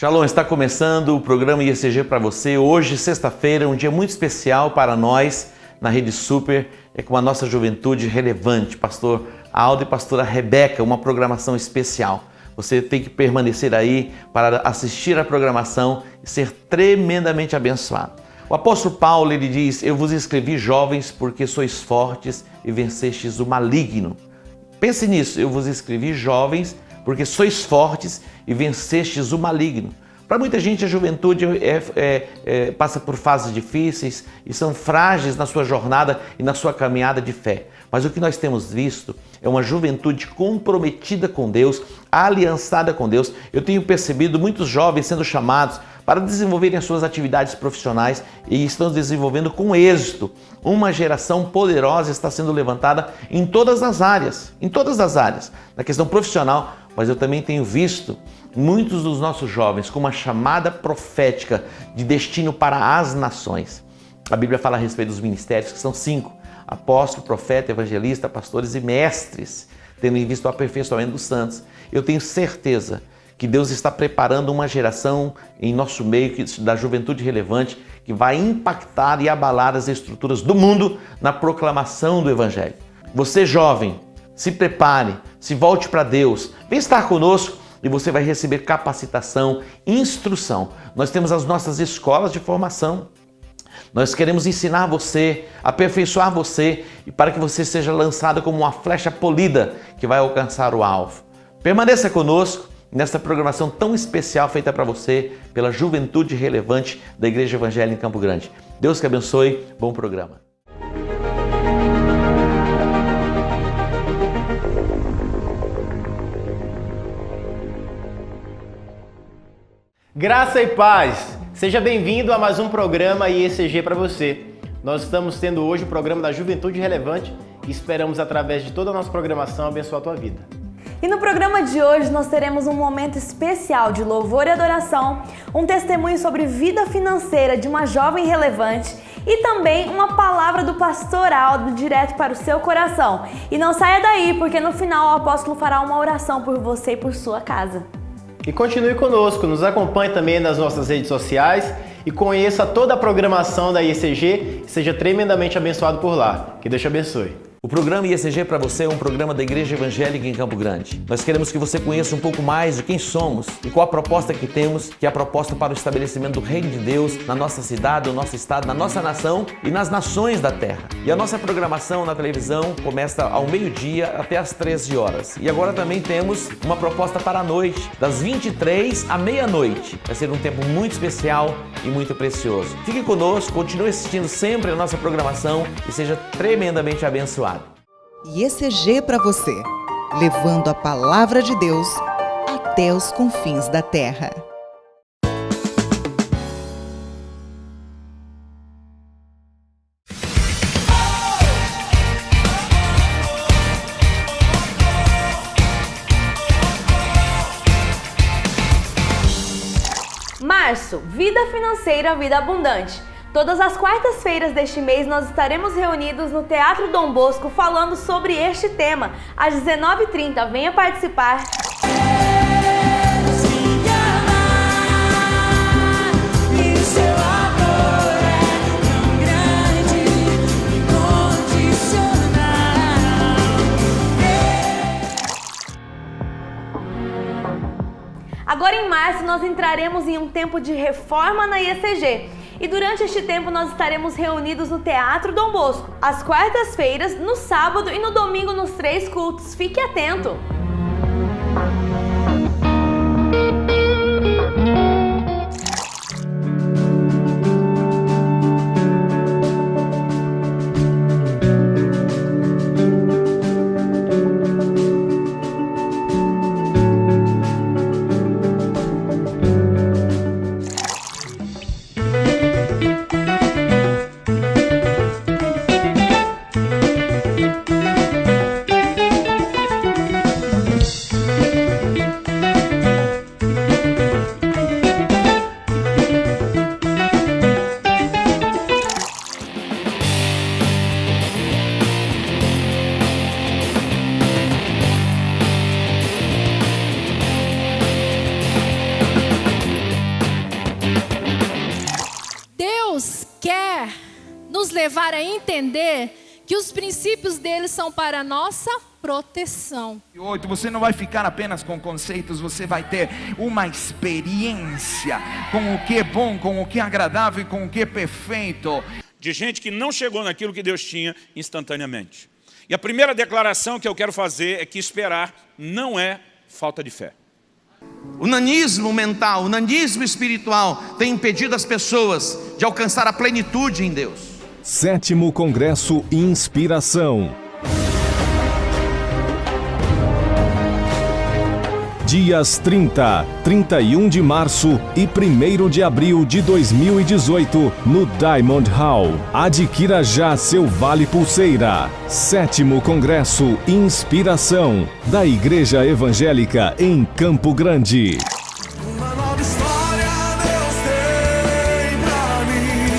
Shalom, está começando o programa IECG para você. Hoje, sexta-feira, um dia muito especial para nós na Rede Super, é com a nossa juventude relevante, pastor Aldo e pastora Rebeca, uma programação especial. Você tem que permanecer aí para assistir a programação e ser tremendamente abençoado. O apóstolo Paulo, ele diz: eu vos escrevi, jovens, porque sois fortes e vencestes o maligno. Pense nisso, eu vos escrevi, jovens, porque sois fortes e vencestes o maligno. Para muita gente, a juventude passa por fases difíceis e são frágeis na sua jornada e na sua caminhada de fé. Mas o que nós temos visto é uma juventude comprometida com Deus, aliançada com Deus. Eu tenho percebido muitos jovens sendo chamados para desenvolverem as suas atividades profissionais e estão desenvolvendo com êxito. Uma geração poderosa está sendo levantada em todas as áreas, na questão profissional, mas eu também tenho visto muitos dos nossos jovens com uma chamada profética de destino para as nações. A Bíblia fala a respeito dos ministérios, que são 5: apóstolo, profeta, evangelista, pastores e mestres, tendo em vista o aperfeiçoamento dos santos. Eu tenho certeza que Deus está preparando uma geração em nosso meio da juventude relevante que vai impactar e abalar as estruturas do mundo na proclamação do Evangelho. Você, jovem, se prepare, se volte para Deus, vem estar conosco e você vai receber capacitação, instrução. Nós temos as nossas escolas de formação. Nós queremos ensinar você, aperfeiçoar você e para que você seja lançado como uma flecha polida que vai alcançar o alvo. Permaneça conosco nesta programação tão especial feita para você pela juventude relevante da Igreja Evangélica em Campo Grande. Deus que abençoe, bom programa. Graça e paz! Seja bem-vindo a mais um programa IECG para você. Nós estamos tendo hoje o programa da Juventude Relevante e esperamos, através de toda a nossa programação, abençoar a tua vida. E no programa de hoje nós teremos um momento especial de louvor e adoração, um testemunho sobre vida financeira de uma jovem relevante e também uma palavra do pastor Aldo direto para o seu coração. E não saia daí, porque no final o apóstolo fará uma oração por você e por sua casa. E continue conosco, nos acompanhe também nas nossas redes sociais e conheça toda a programação da IECG e seja tremendamente abençoado por lá. Que Deus te abençoe. O programa IECG para você é um programa da Igreja Evangélica em Campo Grande. Nós queremos que você conheça um pouco mais de quem somos e qual a proposta que temos, que é a proposta para o estabelecimento do Reino de Deus na nossa cidade, no nosso estado, na nossa nação e nas nações da terra. E a nossa programação na televisão começa ao meio-dia até às 13 horas. E agora também temos uma proposta para a noite, das 23 à meia-noite. Vai ser um tempo muito especial e muito precioso. Fique conosco, continue assistindo sempre a nossa programação e seja tremendamente abençoado. IECG para você, levando a palavra de Deus até os confins da terra. Março, vida financeira, vida abundante. Todas as quartas-feiras deste mês nós estaremos reunidos no Teatro Dom Bosco falando sobre este tema. Às 19h30, venha participar. Agora em março nós entraremos em um tempo de reforma na IECG. E durante este tempo nós estaremos reunidos no Teatro Dom Bosco, às quartas-feiras, no sábado e no domingo nos 3 cultos. Fique atento! nos levar a entender que os princípios dele são para a nossa proteção. 8, você não vai ficar apenas com conceitos, você vai ter uma experiência com o que é bom, com o que é agradável e com o que é perfeito. De gente que não chegou naquilo que Deus tinha instantaneamente. E a primeira declaração que eu quero fazer é que esperar não é falta de fé. O nanismo mental, o nanismo espiritual tem impedido as pessoas de alcançar a plenitude em Deus. 7º Congresso Inspiração. Dias 30, 31 de março e 1º de abril de 2018, no Diamond Hall. Adquira já seu Vale Pulseira. 7º Congresso Inspiração, da Igreja Evangélica em Campo Grande. Uma nova história Deus tem pra mim.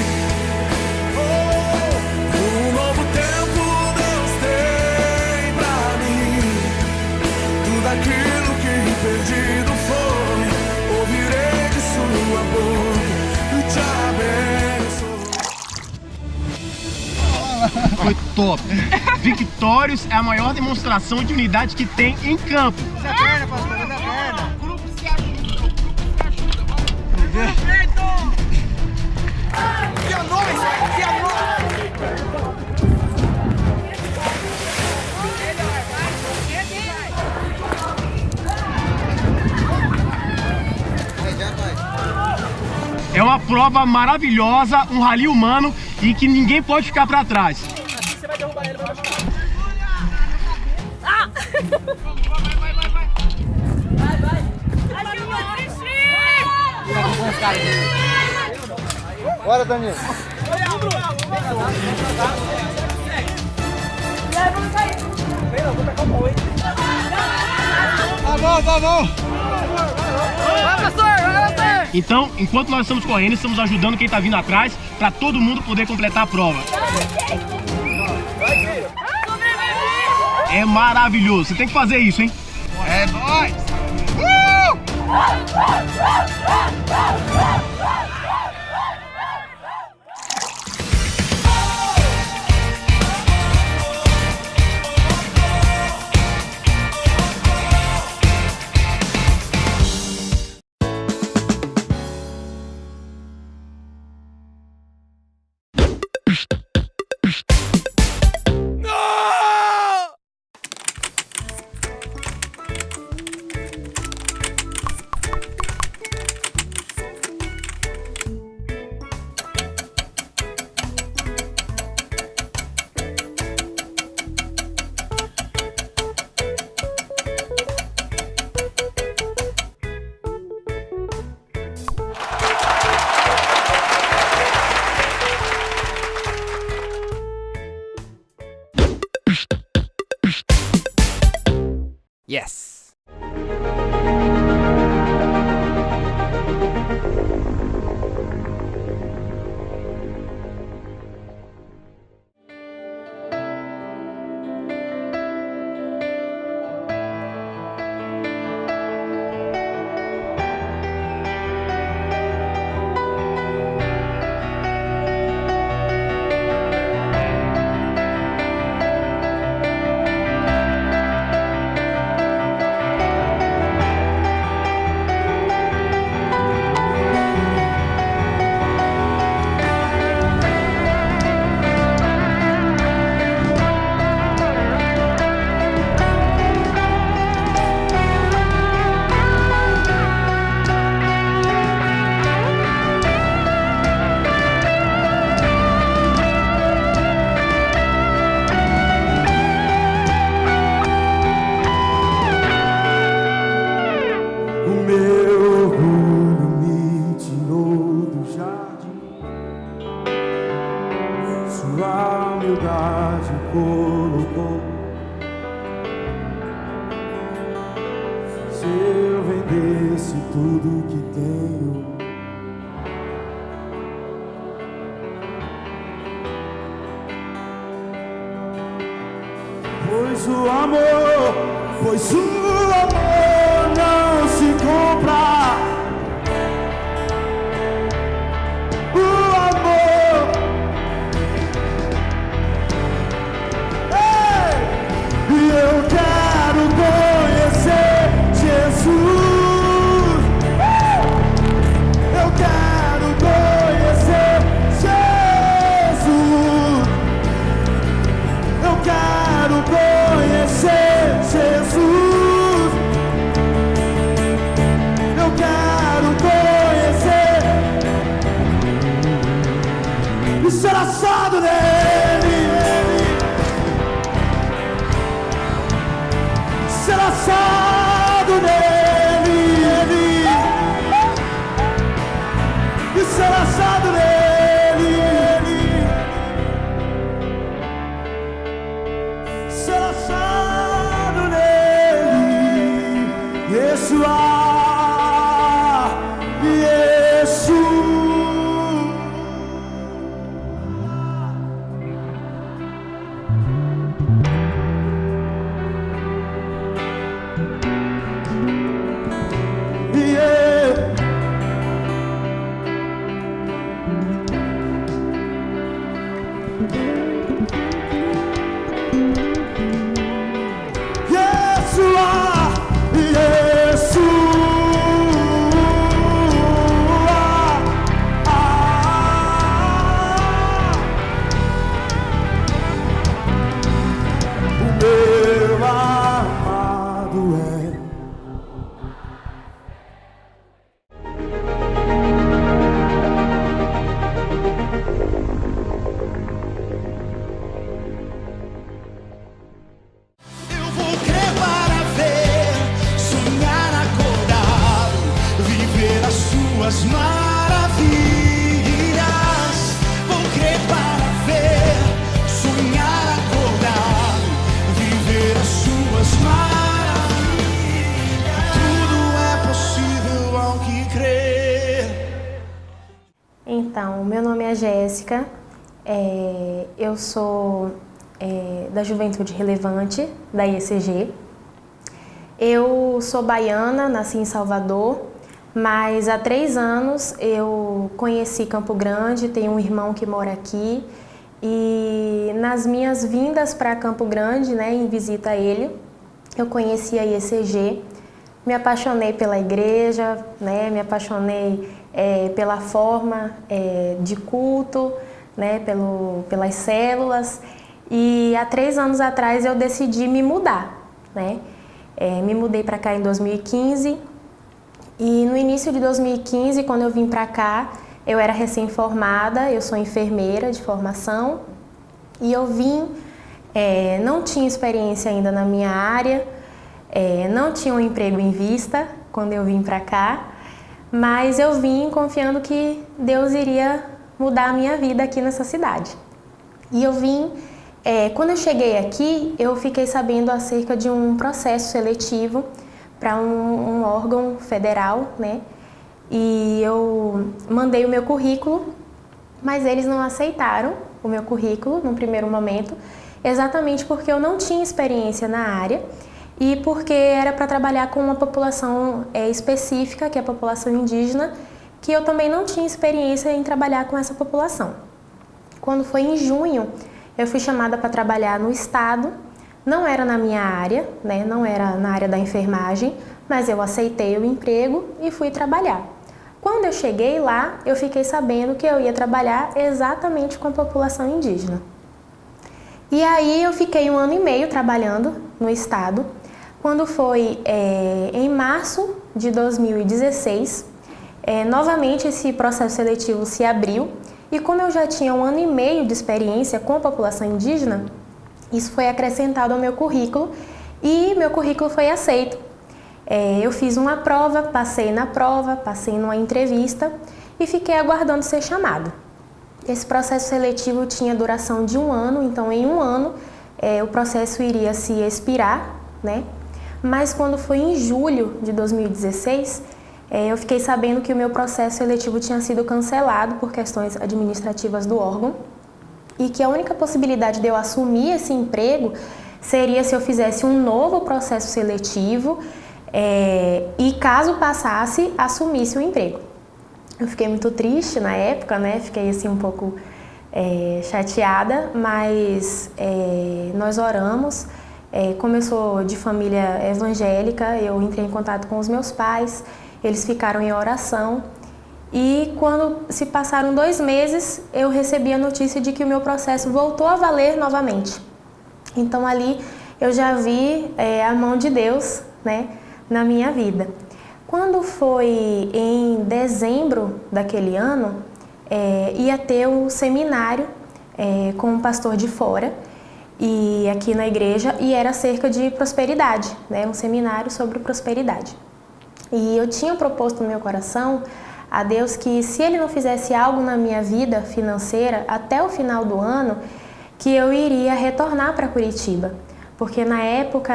Um novo tempo Deus tem pra mim. Tudo aquilo que perdido foi, ouvirei de sua boca e te abençoo. Foi top. Victórios é a maior demonstração de unidade que tem em campo. Usa a perna, pastor, usa a perna. O grupo se ajuda, Perfeito! Que é nóis, que é nóis! É uma prova maravilhosa, um rally humano e que ninguém pode ficar para trás. Assim você vai derrubar ele, vai machucar. Bora, Danilo. Tá bom. Vai, pastor, vai, pastor. Então, enquanto nós estamos correndo, estamos ajudando quem está vindo atrás para todo mundo poder completar a prova. É maravilhoso, você tem que fazer isso, hein? É nóis! Yes! tudo que tenho. Pois o amor não se compra. O amor ser assado nele, ser assado nele, e ser assado nele, ser assado nele, Yeshua. Então, meu nome é Jéssica, eu sou da Juventude Relevante, da IECG. Eu sou baiana, nasci em Salvador, mas há 3 anos eu conheci Campo Grande, tenho um irmão que mora aqui e nas minhas vindas para Campo Grande, né, em visita a ele, eu conheci a IECG, me apaixonei pela igreja, né, me apaixonei pela forma de culto, né, pelas células, e há 3 anos atrás eu decidi me mudar, né? Me mudei para cá em 2015 e no início de 2015, quando eu vim para cá, eu era recém-formada, eu sou enfermeira de formação e eu vim, não tinha experiência ainda na minha área, não tinha um emprego em vista quando eu vim para cá, mas eu vim confiando que Deus iria mudar a minha vida aqui nessa cidade. E eu vim, quando eu cheguei aqui, eu fiquei sabendo acerca de um processo seletivo para um órgão federal, né? E eu mandei o meu currículo, mas eles não aceitaram o meu currículo no primeiro momento, exatamente porque eu não tinha experiência na área e porque era para trabalhar com uma população específica, que é a população indígena, que eu também não tinha experiência em trabalhar com essa população. Quando foi em junho, eu fui chamada para trabalhar no estado, não era na minha área, né? Não era na área da enfermagem, mas eu aceitei o emprego e fui trabalhar. Quando eu cheguei lá, eu fiquei sabendo que eu ia trabalhar exatamente com a população indígena. E aí eu fiquei 1 ano e meio trabalhando no estado. Quando foi em março de 2016, novamente esse processo seletivo se abriu e como eu já tinha 1 ano e meio de experiência com a população indígena, isso foi acrescentado ao meu currículo e meu currículo foi aceito. Eu fiz uma prova, passei numa entrevista e fiquei aguardando ser chamado. Esse processo seletivo tinha duração de 1 ano, então em 1 ano o processo iria se expirar, né? Mas quando foi em julho de 2016, eu fiquei sabendo que o meu processo seletivo tinha sido cancelado por questões administrativas do órgão e que a única possibilidade de eu assumir esse emprego seria se eu fizesse um novo processo seletivo e caso passasse, assumisse o emprego. Eu fiquei muito triste na época, né? Fiquei assim um pouco chateada, mas nós oramos. Como eu sou de família evangélica, eu entrei em contato com os meus pais, eles ficaram em oração e quando se passaram 2 meses, eu recebi a notícia de que o meu processo voltou a valer novamente. Então ali eu já vi a mão de Deus, né, na minha vida. Quando foi em dezembro daquele ano, ia ter um seminário com um pastor de fora, e aqui na igreja, e era acerca de prosperidade, né? Um seminário sobre prosperidade. E eu tinha proposto no meu coração a Deus que se Ele não fizesse algo na minha vida financeira até o final do ano, que eu iria retornar para Curitiba. Porque na época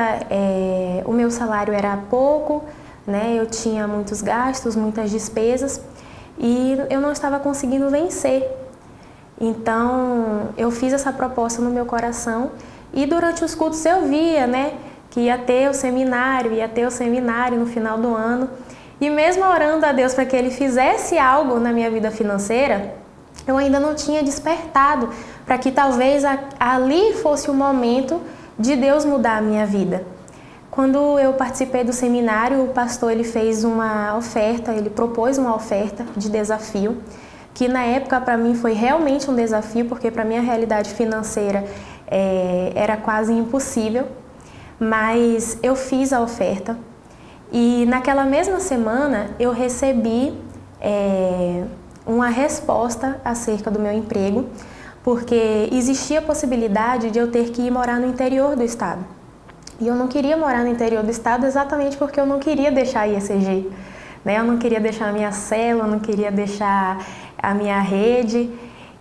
o meu salário era pouco, né? Eu tinha muitos gastos, muitas despesas, e eu não estava conseguindo vencer. Então, eu fiz essa proposta no meu coração e durante os cultos eu via, né, que ia ter o seminário no final do ano. E mesmo orando a Deus para que Ele fizesse algo na minha vida financeira, eu ainda não tinha despertado para que talvez ali fosse o momento de Deus mudar a minha vida. Quando eu participei do seminário, o pastor ele fez uma oferta, ele propôs uma oferta de desafio, que na época para mim foi realmente um desafio, porque para minha realidade financeira era quase impossível, mas eu fiz a oferta e naquela mesma semana eu recebi uma resposta acerca do meu emprego, porque existia a possibilidade de eu ter que ir morar no interior do estado. E eu não queria morar no interior do estado exatamente porque eu não queria deixar a IECG, né? Eu não queria deixar a minha célula, eu não queria deixar a minha rede.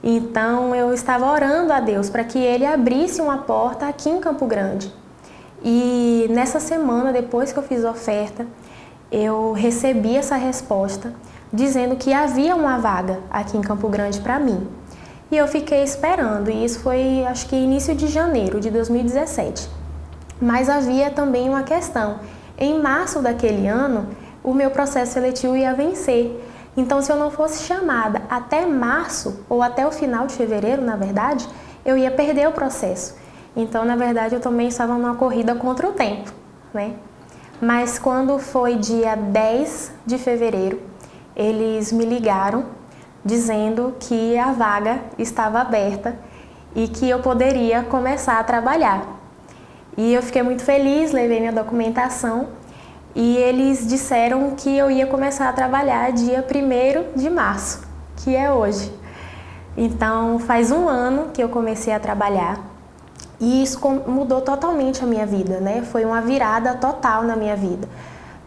Então eu estava orando a Deus para que Ele abrisse uma porta aqui em Campo Grande. E nessa semana, depois que eu fiz a oferta, eu recebi essa resposta dizendo que havia uma vaga aqui em Campo Grande para mim. E eu fiquei esperando, e isso foi acho que início de janeiro de 2017. Mas havia também uma questão. Em março daquele ano, o meu processo seletivo ia vencer. Então, se eu não fosse chamada até março, ou até o final de fevereiro, na verdade, eu ia perder o processo. Então, na verdade, eu também estava numa corrida contra o tempo, né? Mas quando foi dia 10 de fevereiro, eles me ligaram dizendo que a vaga estava aberta e que eu poderia começar a trabalhar. E eu fiquei muito feliz, levei minha documentação e eles disseram que eu ia começar a trabalhar dia 1º de março, que é hoje. Então, faz um ano que eu comecei a trabalhar e isso mudou totalmente a minha vida, né? Foi uma virada total na minha vida,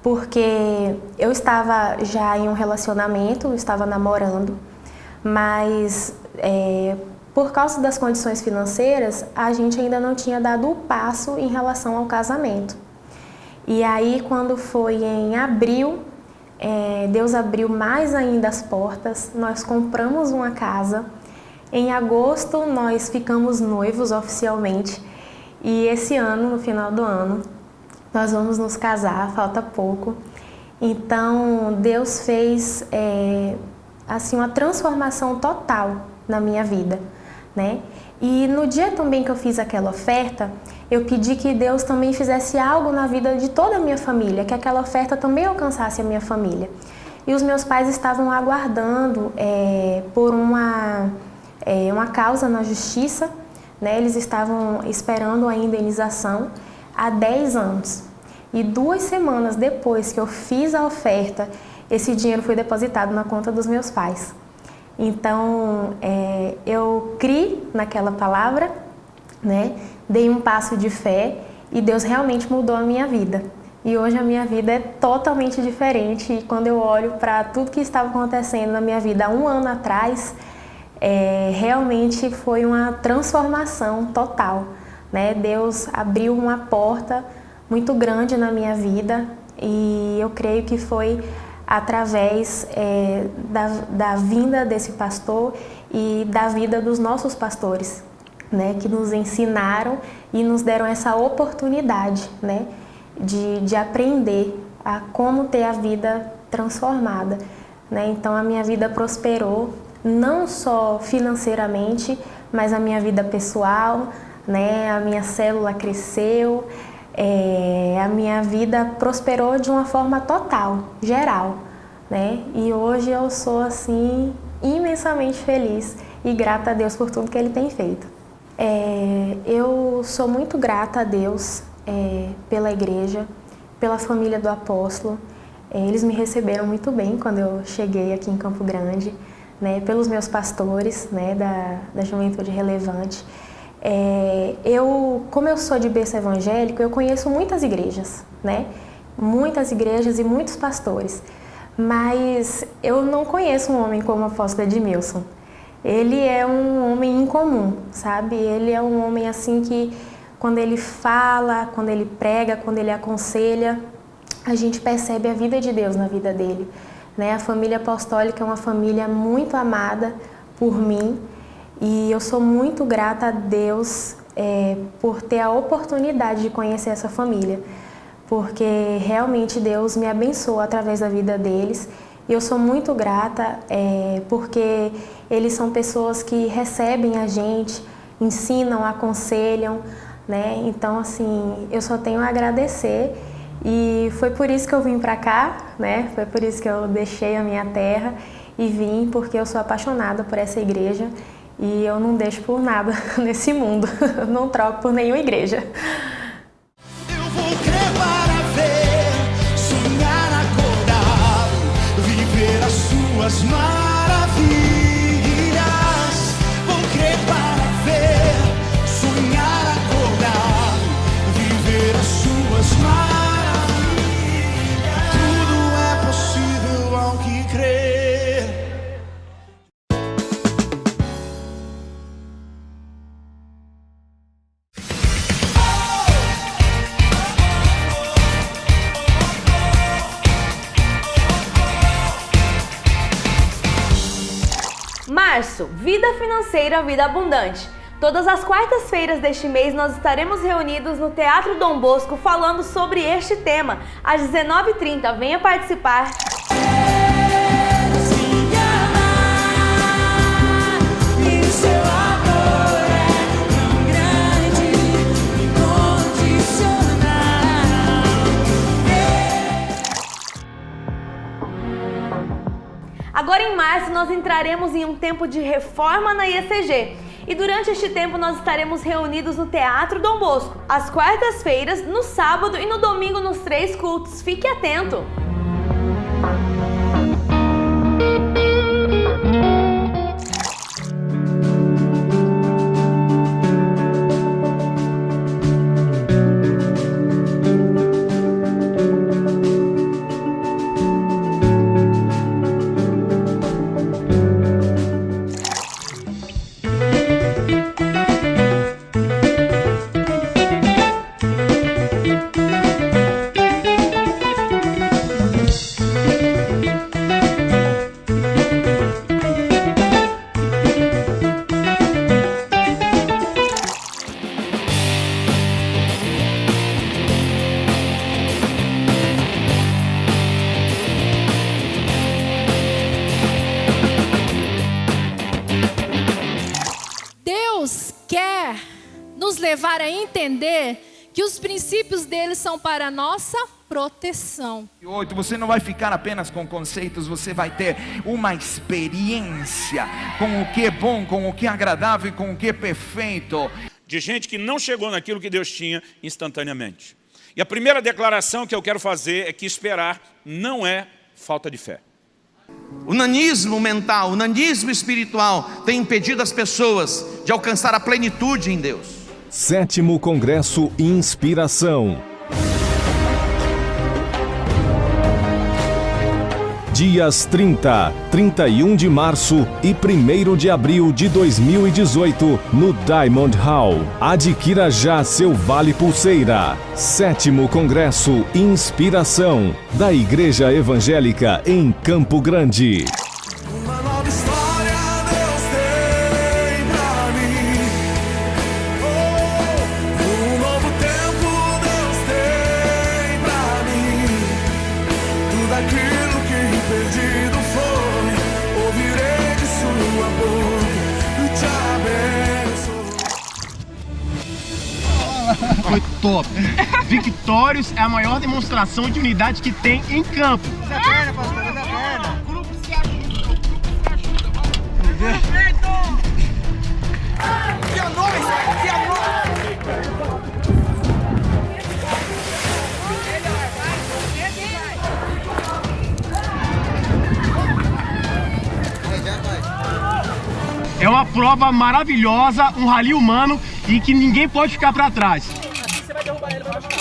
porque eu estava já em um relacionamento, eu estava namorando, mas por causa das condições financeiras, a gente ainda não tinha dado o passo em relação ao casamento. E aí, quando foi em abril, Deus abriu mais ainda as portas, nós compramos uma casa. Em agosto, nós ficamos noivos oficialmente. E esse ano, no final do ano, nós vamos nos casar, falta pouco. Então, Deus fez assim, uma transformação total na minha vida, né? E no dia também que eu fiz aquela oferta, eu pedi que Deus também fizesse algo na vida de toda a minha família, que aquela oferta também alcançasse a minha família. E os meus pais estavam aguardando por uma causa na justiça, né? Eles estavam esperando a indenização há 10 anos. E 2 semanas depois que eu fiz a oferta, esse dinheiro foi depositado na conta dos meus pais. Então, eu criei naquela palavra, né? Dei um passo de fé e Deus realmente mudou a minha vida. E hoje a minha vida é totalmente diferente. E quando eu olho para tudo que estava acontecendo na minha vida há um ano atrás, realmente foi uma transformação total, né? Deus abriu uma porta muito grande na minha vida e eu creio que foi através da vinda desse pastor e da vida dos nossos pastores, né, que nos ensinaram e nos deram essa oportunidade, né, de aprender a como ter a vida transformada, né? Então a minha vida prosperou, não só financeiramente, mas a minha vida pessoal, né, a minha célula cresceu, a minha vida prosperou de uma forma total, geral, né? E hoje eu sou assim imensamente feliz e grata a Deus por tudo que Ele tem feito. Eu sou muito grata a Deus pela igreja, pela família do apóstolo. Eles me receberam muito bem quando eu cheguei aqui em Campo Grande, né, pelos meus pastores, né, da Juventude Relevante. Como eu sou de berço evangélico, eu conheço muitas igrejas, né? Muitas igrejas e muitos pastores, mas eu não conheço um homem como o apóstolo Edmilson. Ele é um homem incomum, sabe? Ele é um homem assim que, quando ele fala, quando ele prega, quando ele aconselha, a gente percebe a vida de Deus na vida dele, né? A família apostólica é uma família muito amada por mim e eu sou muito grata a Deus por ter a oportunidade de conhecer essa família, porque realmente Deus me abençoa através da vida deles. E eu sou muito grata porque eles são pessoas que recebem a gente, ensinam, aconselham, né? Então, assim, eu só tenho a agradecer e foi por isso que eu vim para cá, né? Foi por isso que eu deixei a minha terra e vim, porque eu sou apaixonada por essa igreja e eu não deixo por nada nesse mundo, eu não troco por nenhuma igreja. Eu vou crer para ver, sonhar, acordar, viver as suas maravilhas. Vou crer para ver, sonhar, acordar, viver as suas maravilhas. Tudo é possível ao que crer. Março, vida financeira, vida abundante. Todas as quartas-feiras deste mês nós estaremos reunidos no Teatro Dom Bosco falando sobre este tema. Às 19h30, venha participar. Agora em março nós entraremos em um tempo de reforma na IECG e durante este tempo nós estaremos reunidos no Teatro Dom Bosco, às quartas-feiras, no sábado e no domingo nos 3 cultos. Fique atento! Levar a entender que os princípios dele são para a nossa proteção. 8, você não vai ficar apenas com conceitos, você vai ter uma experiência com o que é bom, com o que é agradável e com o que é perfeito. De gente que não chegou naquilo que Deus tinha instantaneamente. E a primeira declaração que eu quero fazer é que esperar não é falta de fé. O nanismo mental, o nanismo espiritual tem impedido as pessoas de alcançar a plenitude em Deus. 7º Congresso Inspiração. Dias 30, 31 de março e 1º de abril de 2018, no Diamond Hall. Adquira já seu Vale Pulseira. 7º Congresso Inspiração, da Igreja Evangélica em Campo Grande. Uma nova história Deus tem pra mim. Um novo tempo Deus tem pra mim. Tudo aquilo que perdido foi, ouvirei de sua boca e te abençoo. Foi top. Victórios é a maior demonstração de unidade que tem em campo. Usa a perna, pastor, usa a perna. O grupo se ajuda, Perfeito! Que a nós, que a nós. Vai, já vai. É uma prova maravilhosa, um rally humano e que ninguém pode ficar para trás. Assim você vai derrubar ele, vai machucar.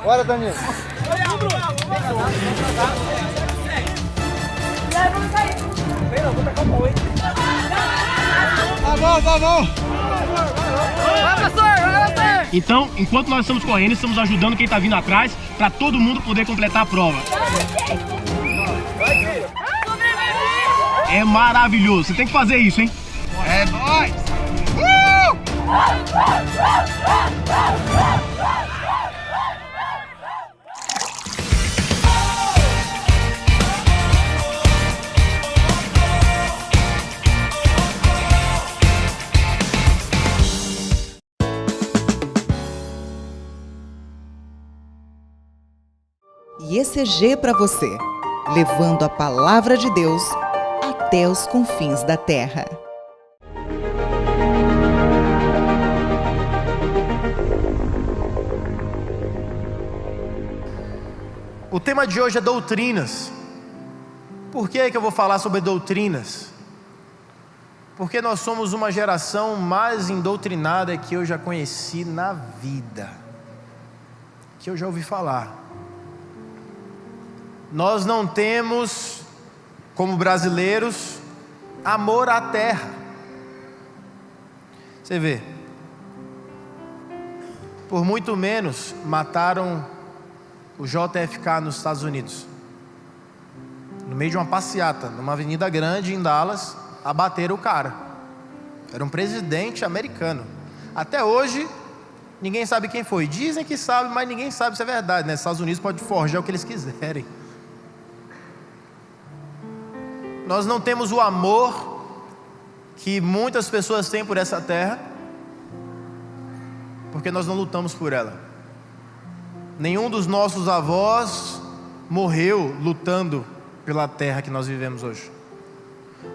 Bora, Danilo. Tá bom. Vai, pastor, vai. Então, enquanto nós estamos correndo, estamos ajudando quem está vindo atrás para todo mundo poder completar a prova. É maravilhoso, você tem que fazer isso, hein? É nóis. ECG para você, levando a palavra de Deus até os confins da terra. O tema de hoje é doutrinas. Por que eu vou falar sobre doutrinas? Porque nós somos uma geração mais indoctrinada que eu já conheci na vida, que eu já ouvi falar. Nós não temos, como brasileiros, amor à terra. Você vê, por muito menos mataram o JFK nos Estados Unidos, no meio de uma passeata, numa avenida grande em Dallas, abateram o cara. Era um presidente americano. Até hoje, ninguém sabe quem foi. Dizem que sabe, mas ninguém sabe se é verdade, né? Estados Unidos pode forjar o que eles quiserem. Nós não temos o amor que muitas pessoas têm por essa terra, porque nós não lutamos por ela. Nenhum dos nossos avós morreu lutando pela terra que nós vivemos hoje.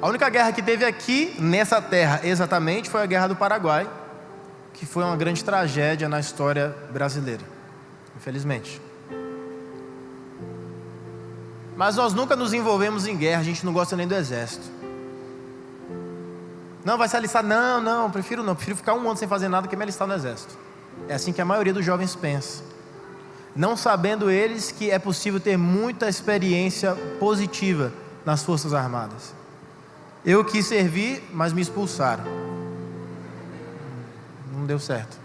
A única guerra que teve aqui, nessa terra exatamente, foi a Guerra do Paraguai, que foi uma grande tragédia na história brasileira, infelizmente. Mas nós nunca nos envolvemos em guerra, a gente não gosta nem do exército. Não, vai se alistar? Não, prefiro ficar um ano sem fazer nada que me alistar no exército. É assim que a maioria dos jovens pensa. Não sabendo eles que é possível ter muita experiência positiva nas Forças Armadas. Eu quis servir, mas me expulsaram. Não deu certo.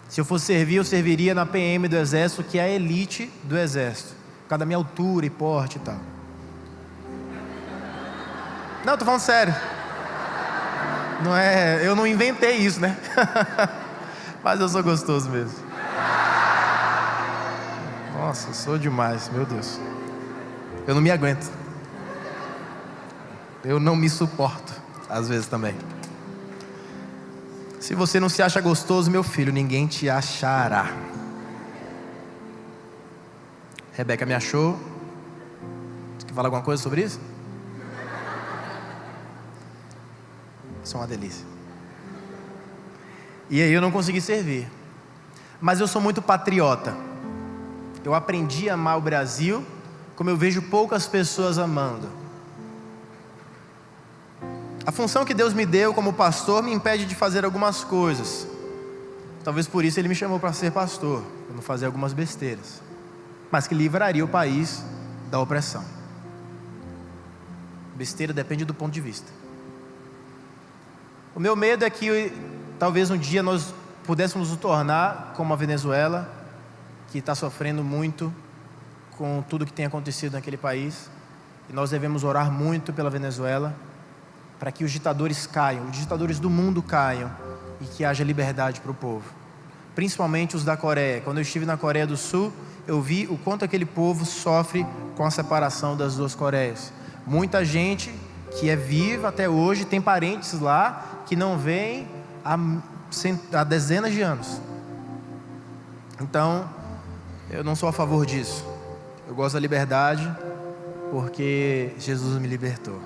Se eu fosse servir, eu serviria na PM do Exército, que é a elite do Exército, por causa da minha altura e porte e tal. Não, tô falando sério. Não é, eu não inventei isso, né? Mas eu sou gostoso mesmo. Nossa, eu sou demais, meu Deus. Eu não me aguento. Eu não me suporto, às vezes também. Se você não se acha gostoso, meu filho, ninguém te achará. Rebeca me achou. Você quer falar alguma coisa sobre isso? Isso é uma delícia. E aí eu não consegui servir. Mas eu sou muito patriota. Eu aprendi a amar o Brasil como eu vejo poucas pessoas amando. A função que Deus me deu como pastor me impede de fazer algumas coisas. Talvez por isso Ele me chamou para ser pastor, para não fazer algumas besteiras, mas que livraria o país da opressão. Besteira depende do ponto de vista. O meu medo é que talvez um dia nós pudéssemos nos tornar como a Venezuela, que está sofrendo muito com tudo que tem acontecido naquele país. E nós devemos orar muito pela Venezuela, para que os ditadores caiam, os ditadores do mundo caiam, e que haja liberdade para o povo. Principalmente os da Coreia. Quando eu estive na Coreia do Sul, eu vi o quanto aquele povo sofre com a separação das duas Coreias. Muita gente que é viva até hoje, tem parentes lá, que não vêm há dezenas de anos. Então, eu não sou a favor disso. Eu gosto da liberdade, porque Jesus me libertou.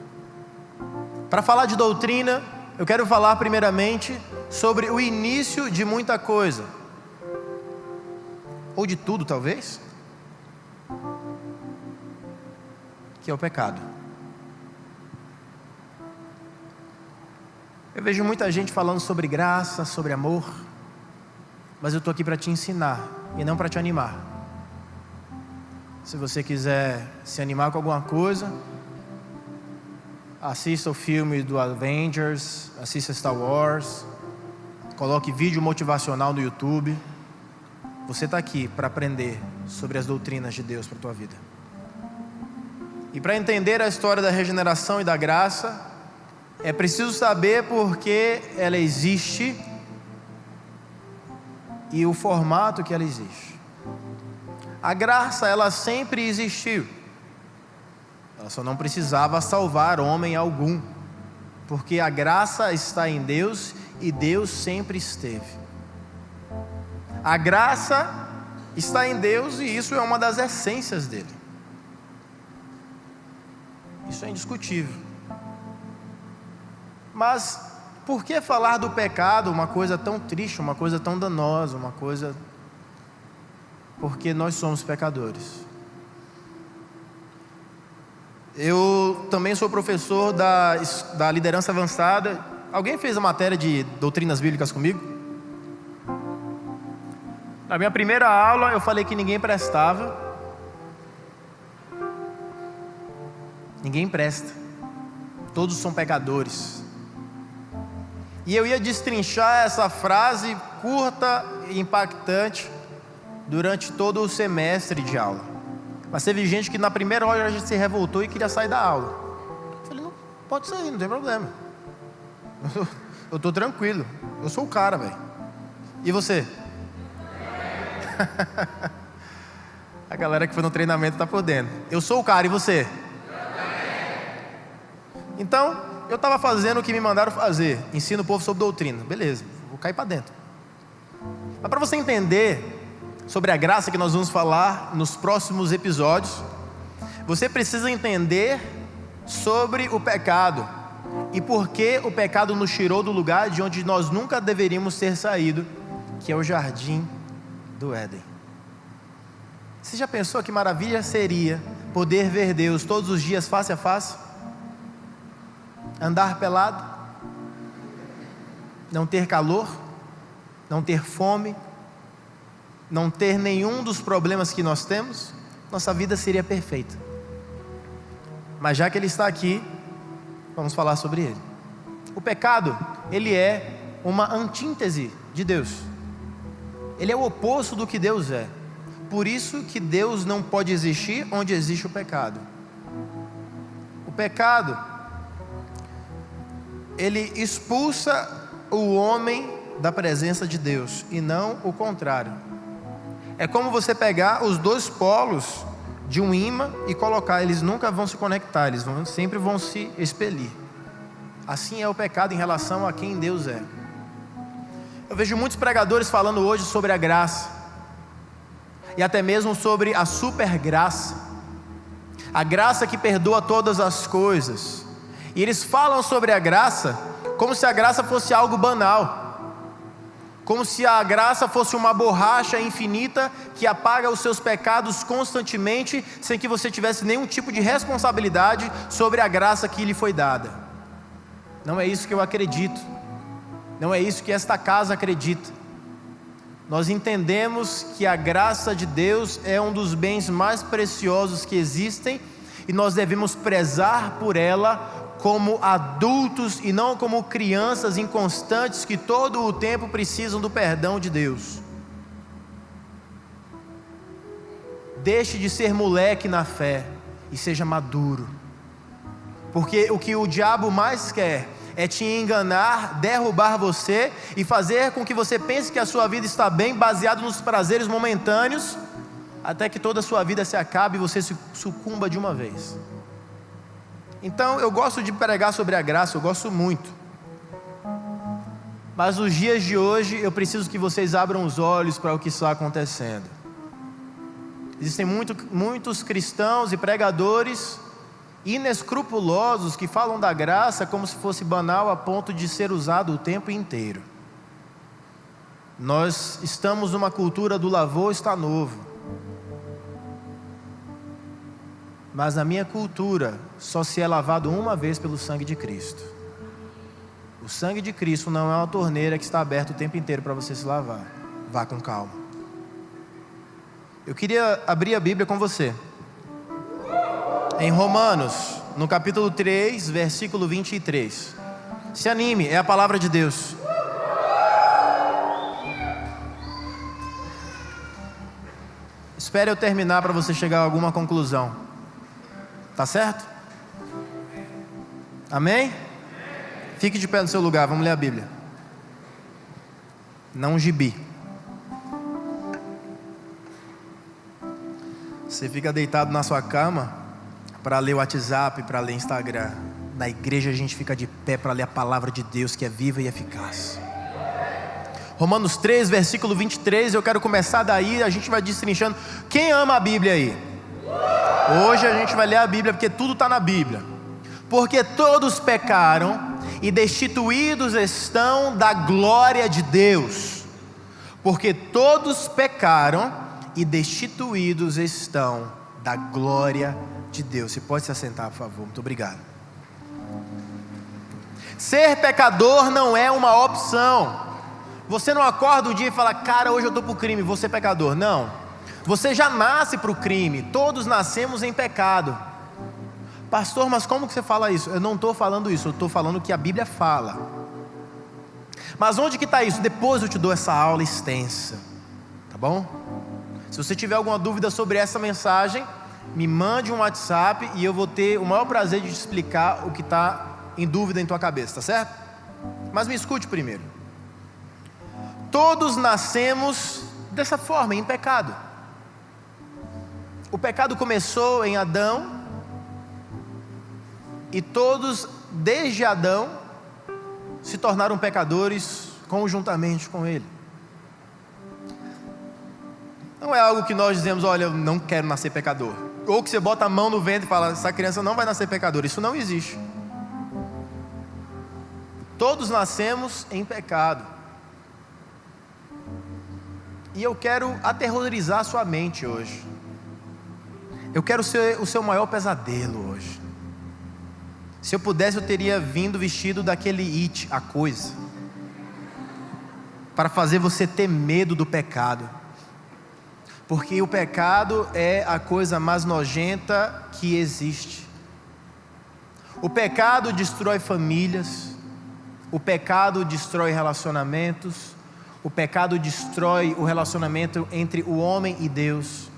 Para falar de doutrina, eu quero falar primeiramente sobre o início de muita coisa. ou de tudo talvez, que é o pecado. Eu vejo muita gente falando sobre graça, sobre amor, mas eu estou aqui para te ensinar e não para te animar. Se você quiser se animar com alguma coisa, assista o filme do Avengers, assista Star Wars, coloque vídeo motivacional no YouTube. Você está aqui para aprender sobre as doutrinas de Deus para a tua vida. E para entender a história da regeneração e da graça, é preciso saber por que ela existe e o formato que ela existe. A graça, ela sempre existiu. Ela só não precisava salvar homem algum, porque a graça está em Deus e Deus sempre esteve. A graça está em Deus e isso é uma das essências dele. Isso é indiscutível. Mas por que falar do pecado, uma coisa tão triste, uma coisa tão danosa, uma coisa... Porque nós somos pecadores. Eu também sou professor da liderança avançada. Alguém fez a matéria de doutrinas bíblicas comigo? Na minha primeira aula eu falei que ninguém prestava. Ninguém presta. Todos são pecadores. E eu ia destrinchar essa frase curta e impactante durante todo o semestre de aula. Mas teve gente que na primeira hora já se revoltou e queria sair da aula. Eu falei, não, pode sair, não tem problema. Eu estou tranquilo. Eu sou o cara, velho. E você? A galera que foi no treinamento está por dentro. Eu sou o cara, e você? Então, eu estava fazendo o que me mandaram fazer. Ensino o povo sobre doutrina. Beleza, vou cair para dentro. Mas para você entender sobre a graça que nós vamos falar nos próximos episódios, você precisa entender sobre o pecado e por que o pecado nos tirou do lugar de onde nós nunca deveríamos ter saído, que é o jardim do Éden. Você já pensou que maravilha seria poder ver Deus todos os dias face a face? Andar pelado? Não ter calor? Não ter fome? Não ter nenhum dos problemas que nós temos? Nossa vida seria perfeita. Mas já que Ele está aqui, vamos falar sobre Ele. O pecado, ele é uma antítese de Deus. Ele é o oposto do que Deus é. Por isso que Deus não pode existir onde existe o pecado. O pecado, ele expulsa o homem da presença de Deus e não o contrário. É como você pegar os dois polos de um ímã e colocar, eles nunca vão se conectar, eles sempre vão se expelir. Assim é o pecado em relação a quem Deus é. Eu vejo muitos pregadores falando hoje sobre a graça, e até mesmo sobre a super graça, a graça que perdoa todas as coisas. E eles falam sobre a graça como se a graça fosse algo banal, como se a graça fosse uma borracha infinita que apaga os seus pecados constantemente, sem que você tivesse nenhum tipo de responsabilidade sobre a graça que lhe foi dada. Não é isso que eu acredito. Não é isso que esta casa acredita. Nós entendemos que a graça de Deus é um dos bens mais preciosos que existem, e nós devemos prezar por ela como adultos e não como crianças inconstantes que todo o tempo precisam do perdão de Deus. Deixe de ser moleque na fé e seja maduro, porque o que o diabo mais quer é te enganar, derrubar você e fazer com que você pense que a sua vida está bem, baseado nos prazeres momentâneos, até que toda a sua vida se acabe e você se sucumba de uma vez. Então eu gosto de pregar sobre a graça, eu gosto muito. Mas nos dias de hoje eu preciso que vocês abram os olhos para o que está acontecendo. Existem muitos cristãos e pregadores inescrupulosos que falam da graça como se fosse banal a ponto de ser usado o tempo inteiro. Nós estamos numa cultura do lavou está novo. Mas na minha cultura, só se é lavado uma vez pelo sangue de Cristo. O sangue de Cristo não é uma torneira que está aberta o tempo inteiro para você se lavar. Vá com calma. Eu queria abrir a Bíblia com você. Em Romanos, no capítulo 3, versículo 23. Se anime, é a palavra de Deus. Espere eu terminar para você chegar a alguma conclusão. Tá certo? Amém? Fique de pé no seu lugar, vamos ler a Bíblia. Não um gibi. Você fica deitado na sua cama para ler o WhatsApp, para ler Instagram. Na igreja a gente fica de pé para ler a palavra de Deus, que é viva e eficaz. Romanos 3, versículo 23, eu quero começar daí, a gente vai destrinchando. Quem ama a Bíblia aí? Hoje a gente vai ler a Bíblia, porque tudo está na Bíblia. Porque todos pecaram e destituídos estão da glória de Deus. Porque todos pecaram e destituídos estão da glória de Deus. Você pode se assentar, por favor, muito obrigado. Ser pecador não é uma opção. Você não acorda um dia e fala, cara, hoje eu estou para o crime, vou ser pecador. Não, você já nasce para o crime. Todos nascemos em pecado. Pastor, mas como que você fala isso? Eu não estou falando isso, eu estou falando o que a Bíblia fala. Mas onde que está isso? Depois eu te dou essa aula extensa, tá bom? Se você tiver alguma dúvida sobre essa mensagem, me mande um WhatsApp e eu vou ter o maior prazer de te explicar o que está em dúvida em tua cabeça, tá certo? Mas me escute primeiro. Todos nascemos dessa forma, em pecado. O pecado começou em Adão, e todos, desde Adão, se tornaram pecadores conjuntamente com ele. Não é algo que nós dizemos, olha, eu não quero nascer pecador. Ou que você bota a mão no ventre e fala, essa criança não vai nascer pecador. Isso não existe. Todos nascemos em pecado. E eu quero aterrorizar a sua mente hoje. Eu quero ser o seu maior pesadelo hoje. Se eu pudesse, eu teria vindo vestido daquele It, a coisa, para fazer você ter medo do pecado. Porque o pecado é a coisa mais nojenta que existe. O pecado destrói famílias. O pecado destrói relacionamentos. O pecado destrói o relacionamento entre o homem e Deus.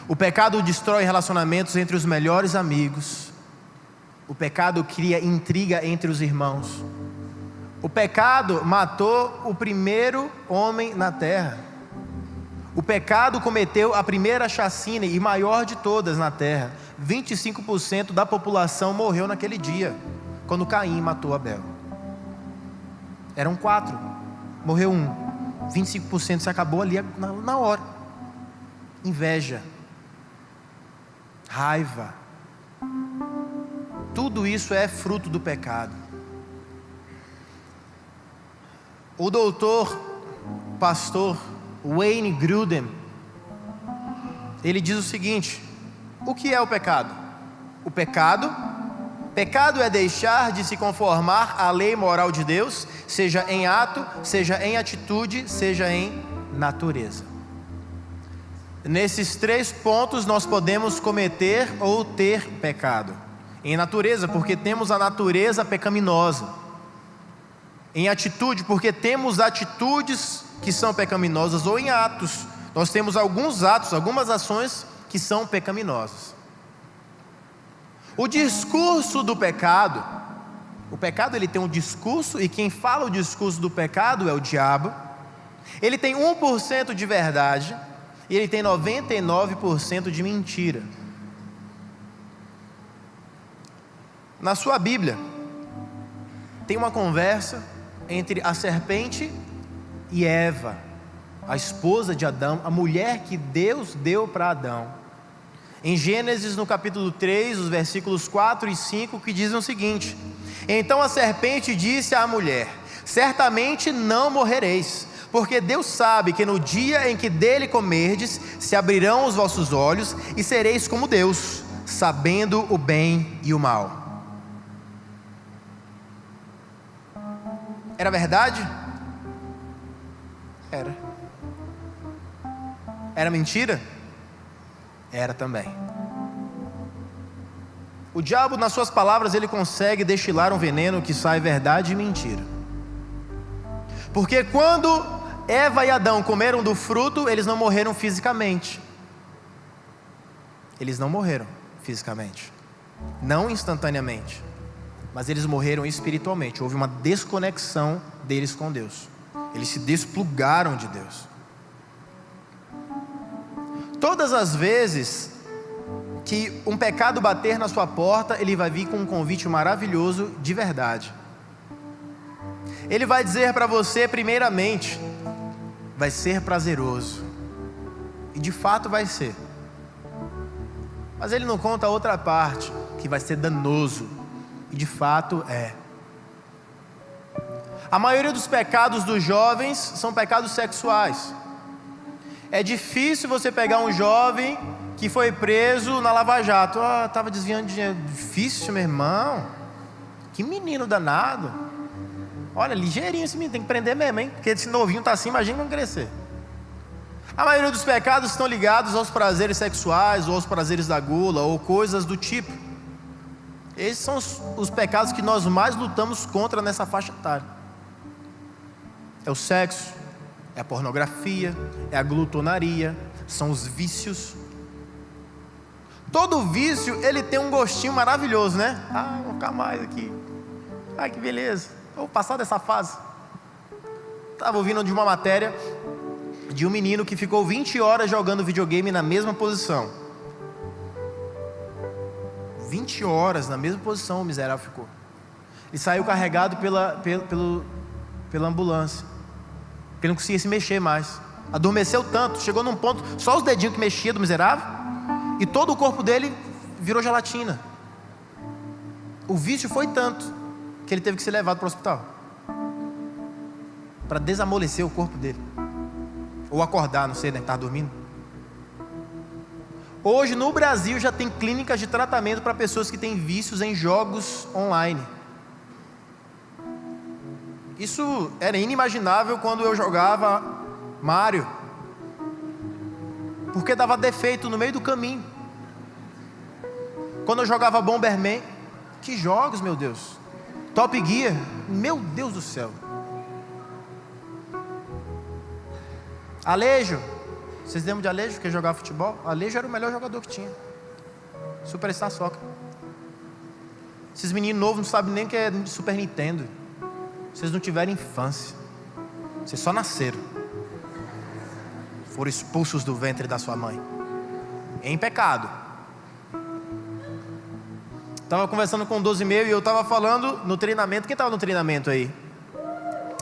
O pecado destrói relacionamentos entre os melhores amigos. O pecado cria intriga entre os irmãos. O pecado matou o primeiro homem na terra. O pecado cometeu a primeira chacina e maior de todas na terra. 25% da população morreu naquele dia, quando Caim matou Abel. Eram 4, morreu 1. 25% se acabou ali na hora. Inveja, raiva, tudo isso é fruto do pecado. O doutor, pastor Wayne Grudem, ele diz o seguinte: o que é o pecado? O pecado é deixar de se conformar à lei moral de Deus, seja em ato, seja em atitude, seja em natureza. Nesses 3 pontos nós podemos cometer ou ter pecado. Em natureza, porque temos a natureza pecaminosa. Em atitude, porque temos atitudes que são pecaminosas. Ou em atos, nós temos alguns atos, algumas ações que são pecaminosas. O discurso do pecado, o pecado ele tem um discurso, e quem fala o discurso do pecado é o diabo. Ele tem 1% de verdade e ele tem 99% de mentira. Na sua Bíblia tem uma conversa entre a serpente e Eva, a esposa de Adão, a mulher que Deus deu para Adão. Em Gênesis, no capítulo 3, os versículos 4 e 5, que dizem o seguinte: então a serpente disse à mulher: certamente não morrereis, Porque Deus sabe que no dia em que dele comerdes, se abrirão os vossos olhos e sereis como Deus, sabendo o bem e o mal. Era verdade? Era. Era mentira? Era também. O diabo, nas suas palavras, ele consegue destilar um veneno que sai verdade e mentira. Porque quando Eva e Adão comeram do fruto, eles não morreram fisicamente. Eles não morreram fisicamente. Não instantaneamente. Mas eles morreram espiritualmente. Houve uma desconexão deles com Deus. Eles se desplugaram de Deus. Todas as vezes que um pecado bater na sua porta, ele vai vir com um convite maravilhoso de verdade. Ele vai dizer para você, primeiramente, vai ser prazeroso. E de fato vai ser. Mas ele não conta a outra parte, que vai ser danoso. E de fato é. A maioria dos pecados dos jovens são pecados sexuais. É difícil você pegar um jovem que foi preso na Lava Jato. Estava desviando de dinheiro. Difícil, meu irmão. Que menino danado. Olha, ligeirinho esse menino, tem que prender mesmo, hein? Porque esse novinho está assim, imagina não crescer. A maioria dos pecados estão ligados aos prazeres sexuais, ou aos prazeres da gula, ou coisas do tipo. Esses são os pecados que nós mais lutamos contra nessa faixa etária. É o sexo, é a pornografia, é a glutonaria, são os vícios. Todo vício, ele tem um gostinho maravilhoso, né? Vou ficar mais aqui. Que beleza. Vou passar dessa fase. Estava ouvindo de uma matéria de um menino que ficou 20 horas jogando videogame na mesma posição. 20 horas na mesma posição o miserável ficou. E saiu carregado pela ambulância. Porque ele não conseguia se mexer mais. Adormeceu tanto, chegou num ponto, só os dedinhos que mexia do miserável, e todo o corpo dele virou gelatina. O vício foi tanto que ele teve que ser levado para o hospital para desamolecer o corpo dele, ou acordar, não sei, né? Estava dormindo. Hoje no Brasil já tem clínicas de tratamento para pessoas que têm vícios em jogos online. Isso era inimaginável quando eu jogava Mario, porque dava defeito no meio do caminho. Quando eu jogava Bomberman, que jogos, meu Deus. Top Gear, meu Deus do céu. Alejo, vocês lembram de Alejo, que jogava futebol? Alejo era o melhor jogador que tinha. Superstar Soccer. Esses meninos novos não sabem nem o que é Super Nintendo. Vocês não tiveram infância. Vocês só nasceram. Foram expulsos do ventre da sua mãe em pecado. Estava conversando com o 12,5 e eu estava falando no treinamento. Quem estava no treinamento aí?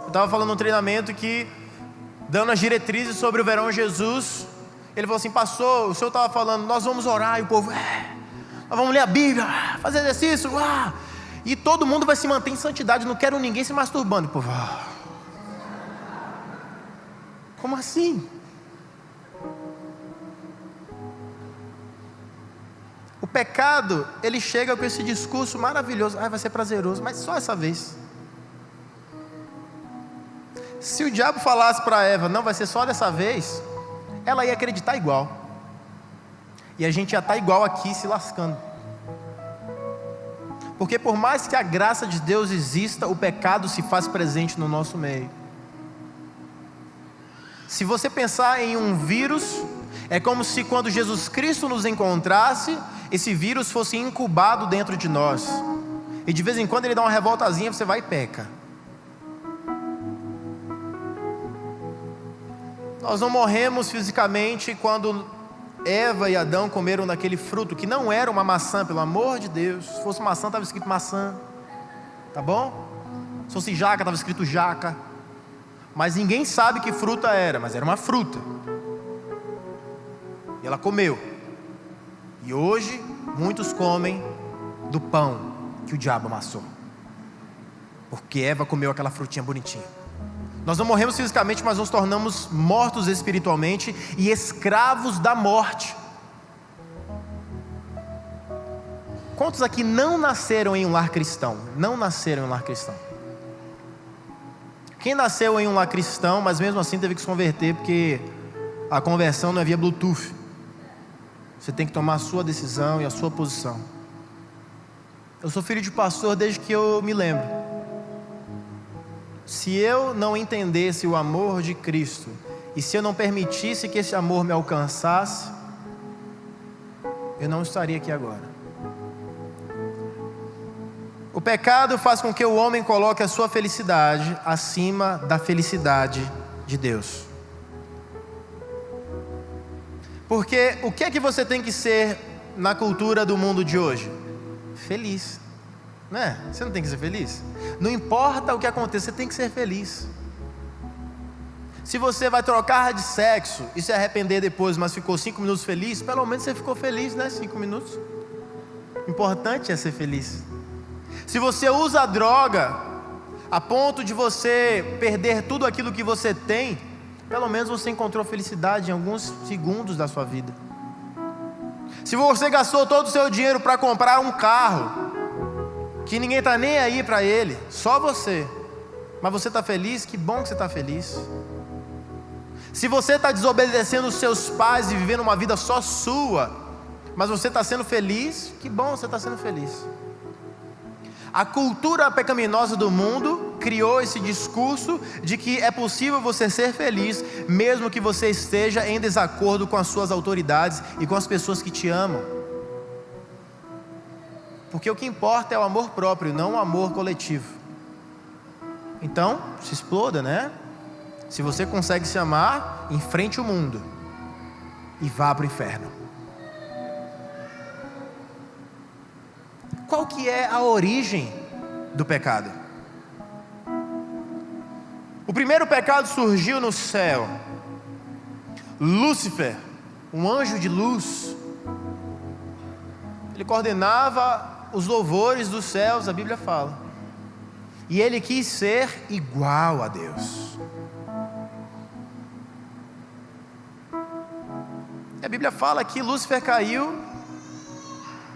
Eu estava falando no treinamento que, dando as diretrizes sobre o verão Jesus, ele falou assim: pastor, o senhor estava falando, nós vamos orar, e o povo, nós vamos ler a Bíblia, fazer exercício, e todo mundo vai se manter em santidade, não quero ninguém se masturbando. O povo, como assim? O pecado, ele chega com esse discurso maravilhoso, vai ser prazeroso, mas só essa vez. Se o diabo falasse para Eva, não, vai ser só dessa vez, ela ia acreditar igual. E a gente ia estar igual aqui, se lascando. Porque por mais que a graça de Deus exista, o pecado se faz presente no nosso meio. Se você pensar em um vírus, é como se quando Jesus Cristo nos encontrasse, esse vírus fosse incubado dentro de nós. E de vez em quando ele dá uma revoltazinha, você vai e peca. Nós não morremos fisicamente quando Eva e Adão comeram daquele fruto, que não era uma maçã, pelo amor de Deus. Se fosse maçã, estava escrito maçã. Tá bom? Se fosse jaca, estava escrito jaca. Mas ninguém sabe que fruta era, mas era uma fruta. E ela comeu. E hoje, muitos comem do pão que o diabo amassou. Porque Eva comeu aquela frutinha bonitinha. Nós não morremos fisicamente, mas nos tornamos mortos espiritualmente e escravos da morte. Quantos aqui não nasceram em um lar cristão? Não nasceram em um lar cristão. Quem nasceu em um lar cristão, mas mesmo assim teve que se converter, porque a conversão não é via Bluetooth. Você tem que tomar a sua decisão e a sua posição. Eu sou filho de pastor desde que eu me lembro. Se eu não entendesse o amor de Cristo, e se eu não permitisse que esse amor me alcançasse, eu não estaria aqui agora. O pecado faz com que o homem coloque a sua felicidade acima da felicidade de Deus. Porque o que é que você tem que ser na cultura do mundo de hoje? Feliz, não é? Você não tem que ser feliz? Não importa o que aconteça, você tem que ser feliz. Se você vai trocar de sexo e se arrepender depois, mas ficou 5 minutos feliz, pelo menos você ficou feliz, né? 5 minutos. O importante é ser feliz. Se você usa droga a ponto de você perder tudo aquilo que você tem, pelo menos você encontrou felicidade em alguns segundos da sua vida. Se você gastou todo o seu dinheiro para comprar um carro que ninguém está nem aí para ele, só você, mas você está feliz, que bom que você está feliz. Se você está desobedecendo os seus pais e vivendo uma vida só sua, mas você está sendo feliz, que bom você está sendo feliz. A cultura pecaminosa do mundo criou esse discurso de que é possível você ser feliz, mesmo que você esteja em desacordo com as suas autoridades e com as pessoas que te amam. Porque o que importa é o amor próprio, não o amor coletivo. Então, se exploda, né? Se você consegue se amar, enfrente o mundo e vá para o inferno. Qual que é a origem do pecado? O primeiro pecado surgiu no céu. Lúcifer, um anjo de luz, ele coordenava os louvores dos céus, a Bíblia fala. E ele quis ser igual a Deus. A Bíblia fala que Lúcifer caiu,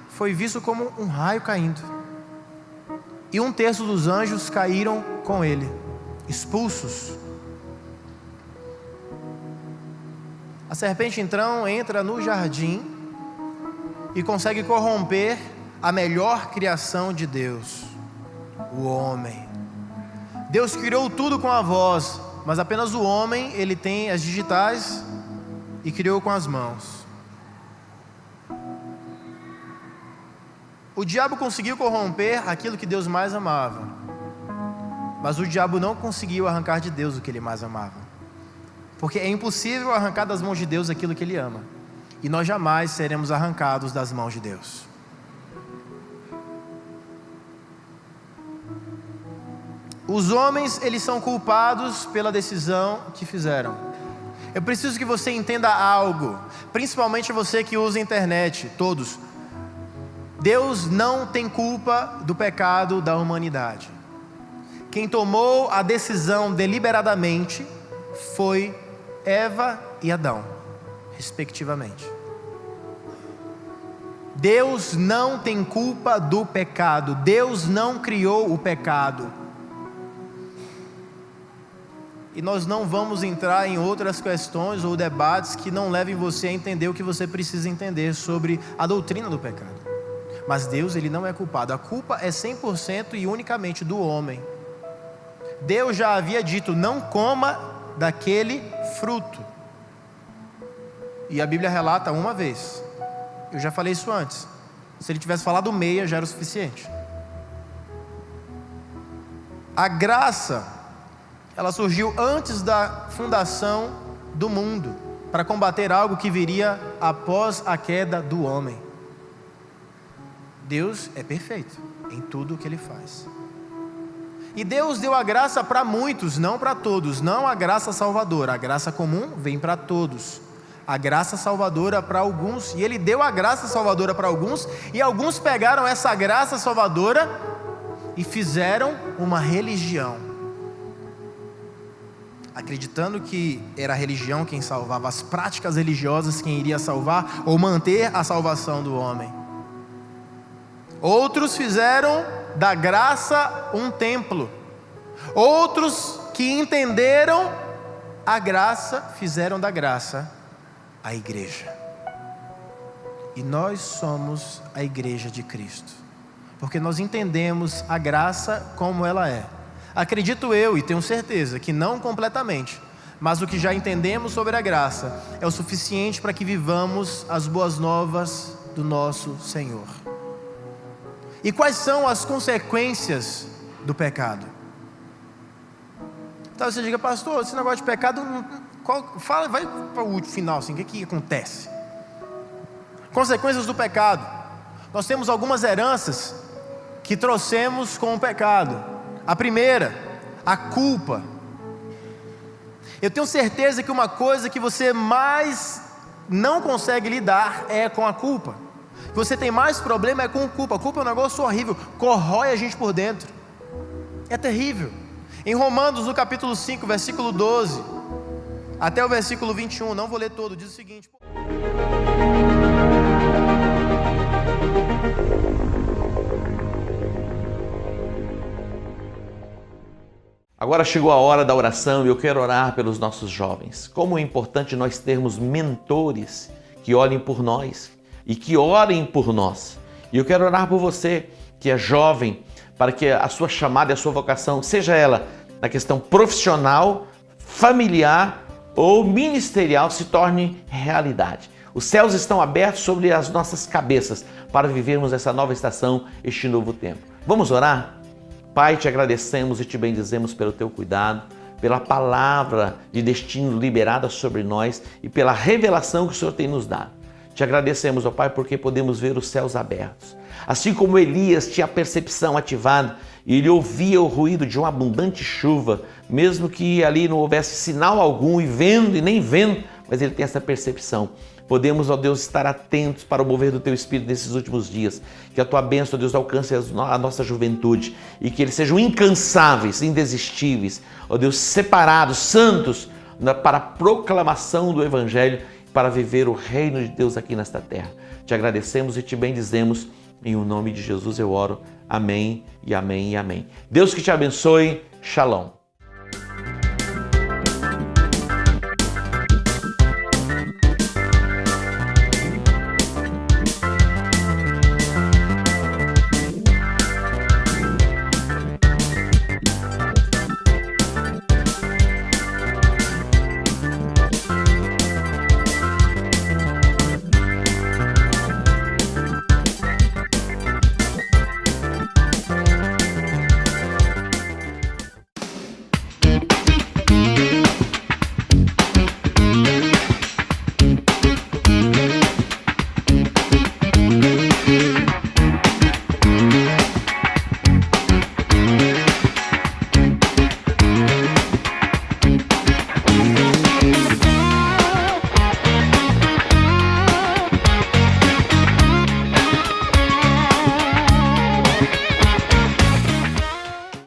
foi visto como um raio caindo. E 1/3 dos anjos caíram com ele, expulsos. A serpente então entra no jardim e consegue corromper a melhor criação de Deus, o homem. Deus criou tudo com a voz, mas apenas o homem, ele tem as digitais e criou com as mãos. O diabo conseguiu corromper aquilo que Deus mais amava, mas o diabo não conseguiu arrancar de Deus o que ele mais amava, porque é impossível arrancar das mãos de Deus aquilo que ele ama, e nós jamais seremos arrancados das mãos de Deus. Os homens, eles são culpados pela decisão que fizeram. Eu preciso que você entenda algo, principalmente você que usa a internet, todos. Deus não tem culpa do pecado da humanidade. Quem tomou a decisão deliberadamente foi Eva e Adão, respectivamente. Deus não tem culpa do pecado. Deus não criou o pecado. E nós não vamos entrar em outras questões ou debates que não levem você a entender o que você precisa entender sobre a doutrina do pecado. Mas Deus, ele não é culpado. A culpa é 100% e unicamente do homem. Deus já havia dito: não coma daquele fruto. E a Bíblia relata uma vez. Eu já falei isso antes. Se ele tivesse falado meia, já era o suficiente. A graça, ela surgiu antes da fundação do mundo, para combater algo que viria após a queda do homem. Deus é perfeito em tudo o que Ele faz. E Deus deu a graça para muitos, não para todos. Não a graça salvadora. A graça comum vem para todos. A graça salvadora para alguns. E Ele deu a graça salvadora para alguns. E alguns pegaram essa graça salvadora e fizeram uma religião. acreditando que era a religião quem salvava, as práticas religiosas quem iria salvar ou manter a salvação do homem. Outros fizeram da graça um templo. Outros que entenderam a graça, fizeram da graça a igreja. E nós somos a igreja de Cristo, porque nós entendemos a graça como ela é. Acredito eu, e tenho certeza que não completamente, mas o que já entendemos sobre a graça é o suficiente para que vivamos as boas novas do nosso Senhor. E quais são as consequências do pecado? Então você diga, pastor, esse negócio de pecado, fala, vai para o último final, assim, o que acontece? Consequências do pecado. Nós temos algumas heranças que trouxemos com o pecado. A primeira, a culpa. Eu tenho certeza que uma coisa que você mais não consegue lidar é com a culpa. Você tem mais problema é com culpa. A culpa é um negócio horrível, corrói a gente por dentro. É terrível. Em Romanos, no capítulo 5, versículo 12, até o versículo 21, não vou ler todo, diz o seguinte: Agora chegou a hora da oração e eu quero orar pelos nossos jovens. Como é importante nós termos mentores que olhem por nós e que orem por nós. E eu quero orar por você que é jovem, para que a sua chamada e a sua vocação, seja ela na questão profissional, familiar ou ministerial, se torne realidade. Os céus estão abertos sobre as nossas cabeças para vivermos essa nova estação, este novo tempo. Vamos orar? Pai, te agradecemos e te bendizemos pelo teu cuidado, pela palavra de destino liberada sobre nós e pela revelação que o Senhor tem nos dado. Te agradecemos, ó Pai, porque podemos ver os céus abertos. Assim como Elias tinha a percepção ativada e ele ouvia o ruído de uma abundante chuva, mesmo que ali não houvesse sinal algum e vendo e nem vendo, mas ele tem essa percepção. Podemos, ó Deus, estar atentos para o mover do Teu Espírito nesses últimos dias. Que a Tua bênção, ó Deus, alcance a nossa juventude e que eles sejam incansáveis, indesistíveis, ó Deus, separados, santos, para a proclamação do Evangelho, para viver o reino de Deus aqui nesta terra. Te agradecemos e te bendizemos. Em o nome de Jesus eu oro. Amém e amém e amém. Deus que te abençoe. Shalom.